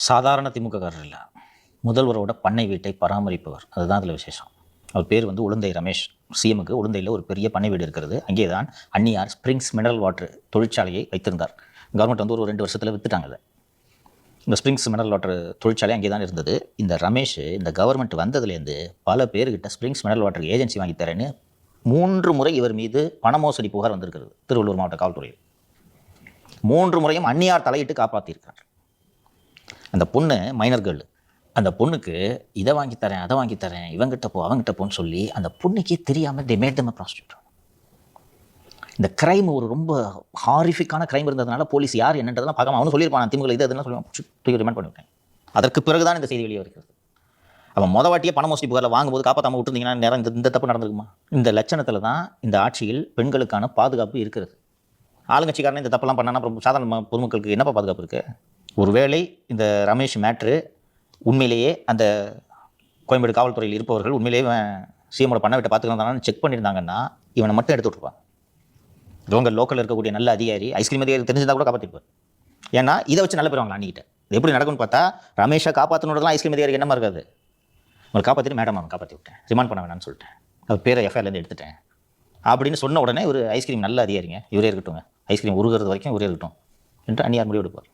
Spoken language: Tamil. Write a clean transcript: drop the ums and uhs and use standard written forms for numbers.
சாதாரண திமுககாரர் இல்லை, முதல்வரோட பண்ணை வீட்டை பராமரிப்பவர். அதுதான் அதில் விசேஷம். அவர் பேர் வந்து உளுந்தை ரமேஷ். சிஎமுக்கு உளுந்தையில் ஒரு பெரிய பண்ணை வீடு இருக்கிறது. அங்கே தான் அன்னியார் ஸ்ப்ரிங்ஸ் மினரல் வாட்டர் தொழிற்சாலையை வைத்திருந்தார். கவர்மெண்ட் வந்து ஒரு 2 வருஷத்தில் விற்றுட்டாங்க அதை. இந்த ஸ்ப்ரிங்ஸ் மினரல் வாட்டர் தொழிற்சாலை அங்கே தான் இருந்தது. இந்த ரமேஷ் இந்த கவர்மெண்ட் வந்ததுலேருந்து பல பேர்கிட்ட ஸ்ப்ரிங்ஸ் மினரல் வாட்டர் ஏஜென்சி வாங்கி தரேன்னு 3 முறை இவர் மீது பண மோசடி புகார் வந்திருக்கிறது திருவள்ளூர் மாவட்ட காவல்துறையில். 3 முறையும் அன்னியார் தலையிட்டு காப்பாற்றியிருக்கிறார். அந்த பொண்ணு மைனர் கேர்ள். அந்த பொண்ணுக்கு இதை வாங்கி தரேன், அதை வாங்கி தரேன், இவங்கிட்ட போ அவங்ககிட்ட போன்னு சொல்லி அந்த பொண்ணுக்கே தெரியாமல் தே மேட் தம் ப்ராஸ்டியூட். இந்த கிரைம் ஒரு ரொம்ப ஹாரிஃபிக்கான கிரைம் இருந்ததுனால போலீஸ் யார் என்னன்றதெல்லாம் பார்க்காம அவனு சொல்லியிருப்பான், திமுக இது அதெல்லாம் சொல்லி ரிமாண்ட் பண்ணிவிட்டேன். அதற்கு பிறகுதான் இந்த செய்தி வெளியே வருகிறது. அவன் வாட்டியே பண மோசடி புகாரில் வாங்கும்போது காப்பாற்றாமல் விட்டுருந்தீங்கன்னா நேரம் இந்த தப்பு நடந்திருக்குமா? இந்த லட்சணத்தில் தான் இந்த ஆட்சியில் பெண்களுக்கான பாதுகாப்பு இருக்கிறது. ஆளுங்கட்சிக்காரன் இந்த தப்பெல்லாம் பண்ணால் அப்புறம் சாதாரண பொதுமக்களுக்கு என்னப்பா பாதுகாப்பு இருக்குது? ஒருவேளை இந்த ரமேஷ் மேட்ரு உண்மையிலேயே அந்த கோயம்பேடு காவல்துறையில் இருப்பவர்கள் உண்மையிலேயே சிஎமோட பண்ண விட்ட பார்த்துக்கலாம் செக் பண்ணியிருந்தாங்கன்னா இவனை மட்டும் எடுத்து விட்ருப்பான். இவங்க லோக்கலில் இருக்கக்கூடிய நல்ல அதிகாரி, ஐஸ்கிரீம் அதிகாரி தெரிஞ்சிருந்தா கூட காப்பாற்றிருப்பார். ஏன்னா இதை வச்சு நல்ல பேர் வாங்கலாம் அன்னிக்கிட்ட. இது எப்படி நடக்கும்னு பார்த்தா, ரமேஷை காப்பாற்றணுன்றதுலாம் ஐஸ்கிரீம் அதிகாரிக்கு என்னமா இருக்காது. உங்களை காப்பாற்றிட்டு மேடம் அவன் காப்பாற்றி விட்டேன், ரிமாண்ட் பண்ண வேணான்னு சொல்லிட்டேன், அவர் பேரை எஃப்ஐஆர்லேருந்து எடுத்துட்டேன் அப்படின்னு சொன்ன உடனே ஒரு ஐஸ்கிரீம் நல்ல அதிகாரிங்க இவரே இருக்கட்டும், ஐஸ்கிரீம் உருகிறது வரைக்கும் இவரே இருக்கட்டும் என்று அன்னியார் முடிவு எடுப்பார்.